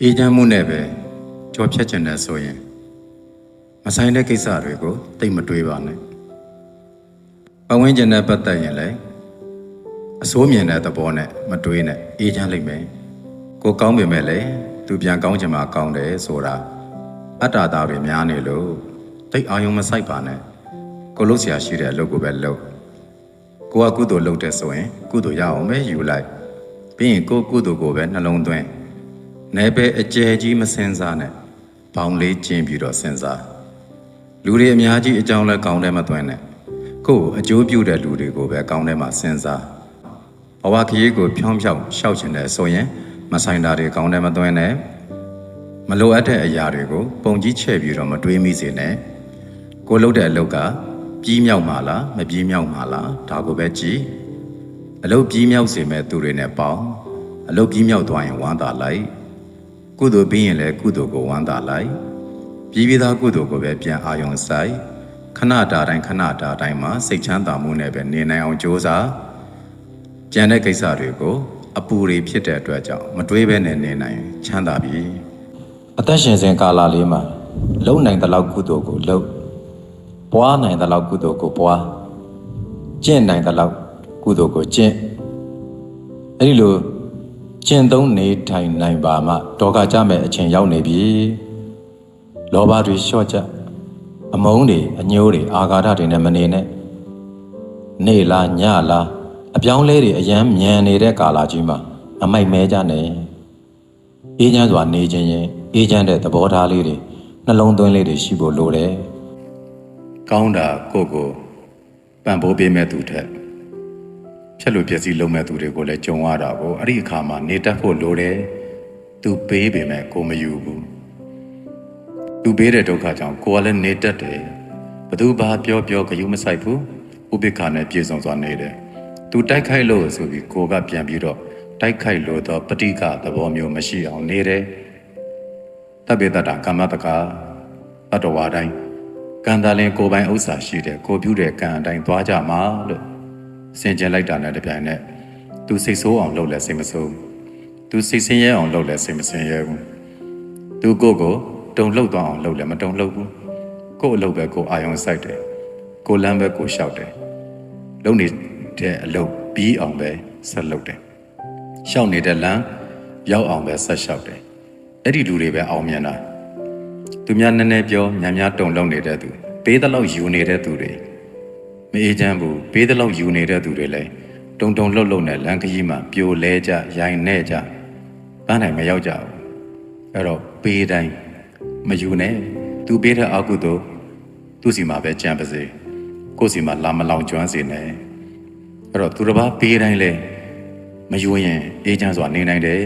အေဂျင့်မှုနဲ့ပဲကြောဖြတ်ချင်တဲ့ဆိုရင်မဆိုင်တဲ့ကိစ္စတွေကိုတိတ်မတွေးပါနဲ့ပတ်ဝန်းကျင်နဲ့ပတ်သက်ရင်လည်းအစိုးမြင်တဲ့သဘောနဲ့မတွေးနဲ့အေဂျင့်လိုက်မယ်ကိုကောင်းပေမဲ့လည်းသူပြန်ကောင်းချင်မှကောင်းတယ်ဆိုတာအတ္တသားတွေများနေလို့တိတ်အာယုံမဆိုင်ပါနဲ့ကိုလုပ်เสียရှိတဲ့အလုပ်ကိုပဲလုပ်ကိုကကုသိုလ်လုပ်တဲ့ဆိုရင်ကုသိုလ်ရအောင်ပဲယူလိုက်ပြီးရင်ကိုကုသိုလ်ကိုပဲနှလုံးသွင်းနေပဲအကျယ်ကြီးမစင်စားနဲ့ဘောင်လေးကျင်းပြီးတော့စင်စားလူတွေအများကြီးအကြောင်းလဲကောင်းတယ်မသွင်းနဲ့ကို့အကျိုးပြုတဲ့လူတွေကိုပဲကောင်းတယ်မှစင်စားဘဝခရီးကိုဖြောင်းဖြောင်းရှောက်ချင်တယ်ဆိုရင်မဆိုင်တာတွေကောင်းတယ်မသွင်းနဲ့မလိုအပ်တဲ့အရာတွေကိုပုံကြီးချဲ့ပြီးတော့မတွေးမိစေနဲ့ကိုလုပ်တဲ့အလုပ်ကပြီးမြောက်မှာလားမပြီးမြောက်မှာလားဒါကိုပဲကြည့်အလုပ်ပြီးမြောက်စေမဲ့သူတွေနဲ့ပေါင်းအလုပ်ပြီးမြောက်သွားရင်ဝမ်းသာလိုက်ကုသိုလ်ပြီးရင်လည်းကုသိုလ်ကိုဝမ်းသာလိုက်ပြီးသားကုသိုလ်ကိုပဲပြန်အာရုံစိုက်ခဏတာတိုင်းမှာစိတ်ချမ်းသာမှုနဲ့ပဲနေနိုင်အောင်ကြိုးစားကြံတဲ့ကိစ္စတွေကိုအပူတွေဖြစ်တဲ့အတွက်ကြောင့်မတွေးဘဲနဲ့နေနိုင်ချမ်းသာပြီအသက်ရှင်စဉ်ကာလလေးမှာလုံနိုင်တဲ့လောက်ကုသိုလ်ကိုလုပ်ပွားနိုင်တဲ့လောက်ကုသိုလ်ကိုပွားကျင့်နိုင်တဲ့လောက်ကုသိုလ်ကိုကျင့်အဲ့ဒီလိုကျင့်သုံးနေထိုင်နိုင်ပါမှဒေါကကြမဲ့အချိန်ရောက်နေပြီလောဘတွေလျှော့ကြအမုန်းတွေအညိုးတွေအာဃာတတွေနဲ့မနေနဲ့နေလားညလားအပြောင်းလဲတွေအယမ်းမြန်နေတဲ့ကာလကြီးမှာအမိုက်မဲကြနဲ့အေးချမ်းစွာနေခြင်းရင်အေးချမ်းတဲ့သဘောထားလေးတွေနှလုံးသွင်းလေးတွေရှိဖို့လိုတယ်ကောင်းတာကိုပံ့ပိုးပေးမဲ့သူထက်ဖြတ်လို့ပြည့်စည်လုံးမဲ့သူတွေကိုလည်းကြုံရတာကိုအဲ့ဒီအခါမှာနေတတ်ဖို့လိုတယ်သူပေးပေမဲ့ကိုမယူဘူးသူပေးတဲ့ဒုက္ခကြောင့်ကိုကလည်းနေတတ်တယ်ဘသူဘာပြောဂရုမစိုက်ဘူးဥပိ္ပခာနဲ့ပြေဆုံးစွာနေတယ်သူတိုက်ခိုက်လို့ဆိုပြီးကိုကပြန်ပြီးတော့တိုက်ခိုက်လို့တော့ပဋိကသဘောမျိုးမရှိအောင်နေတယ်တပ္ပေတ္တကာမတကာတတဝါတိုင်းကံတာလင်ကိုပိုင်ဥစ္စာရှိတယ်ကိုပြုတဲ့ကံအတိုင်းသွားကြမှာလို့စင်ကြင်လိုက်တာနဲ့တပြိုင်နက်သူစိတ်ဆိုးအောင်လုပ်လဲစိတ်မဆိုးသူစိတ်ဆင်းရဲအောင်လုပ်လဲစိတ်မဆင်းရဲဘူးသူကိုတုံလှုပ်သွားအောင်လုပ်လဲမတုံလှုပ်ဘူးကို့အလုပ်ပဲကိုအာယုံစိုက်တယ်ကိုလမ်းပဲကိုလျှောက်တယ်လုပ်နေတဲ့အလုပ်ပြီးအောင်ပဲဆက်လုပ်တယ်ရှောက်နေတဲ့လမ်းရောက်အောင်ပဲဆက်လျှောက်တယ်အဲ့ဒီလူတွေပဲအောင်မြင်တာသူများနည်းနည်းပြောများတုံလုံးနေတဲ့သူပေးတဲ့လောက်ယူနေတဲ့သူတွေမအေးချမ်းဘူးပေးတဲ့လောက်ယူနေတဲ့သူတွေလည်းတုံလှုပ်နဲ့လမ်းခရီးမှာပြိုလဲကြရိုင်နေကြပန်းနိုင်မရောက်ကြဘူးအဲ့တော့ပေးတိုင်းမယူနဲ့သူပေးတဲ့အကုသို့သူ့စီမှာပဲကြံပါစေကိုယ့်စီမှာလာမလောင်ကျွမ်းစေနဲ့အဲ့တော့သူတစ်ပါးပေးတိုင်းလဲမယူရင်အေးချမ်းစွာနေနိုင်တယ်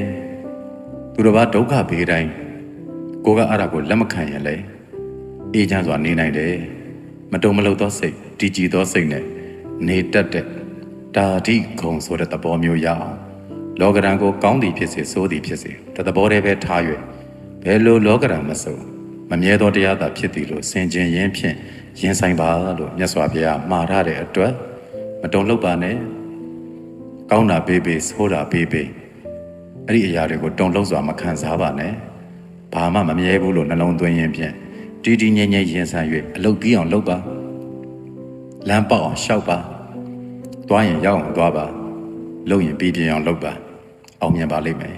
သူတစ်ပါးဒုက္ခပေးတိုင်းကိုကအဲ့ဒါကိုလက်မခံရင်လေအေးချမ်းစွာနေနိုင်တယ်မတုံမလှုပ်သောစိတ်တည်ကြည်သောစိတ်နဲ့နေတတ်တဲ့တာတိဂုံဆိုတဲ့သဘောမျိုးရအောင်လောကဓာတ်ကိုကောင်းသည်ဖြစ်စေဆိုးသည်ဖြစ်စေတသဘောတည်းပဲထား၍ဘယ်လိုလောကဓာတ်မဆိုမမြဲသောတရားသာဖြစ်သည်လို့ဆင်ခြင်ရင်းဖြင့်ရင်ဆိုင်ပါလို့မြတ်စွာဘုရားမှာထားတဲ့အတွက်မတုံလှုပ်ပါနဲ့ကောင်းတာပေးဆိုးတာပေးအဲ့ဒီအရာတွေကိုတုံလှုပ်စွာမခံစားပါနဲ့ဘာမှမမြဲဘူးလို့နှလုံးသွင်းရင်းဖြင့်တည်ငြိမ်ရင်ဆိုင်၍အလုပ်ပြီးအောင်လုပ်ပါလမ်းပေါက်အောင်ရှောက်ပါသွားရင်ရောက်အောင်သွားပါလုပ်ရင်ပြီးပြင်းအောင်လုပ်ပါအောင်မြင်ပါလိမ့်မယ်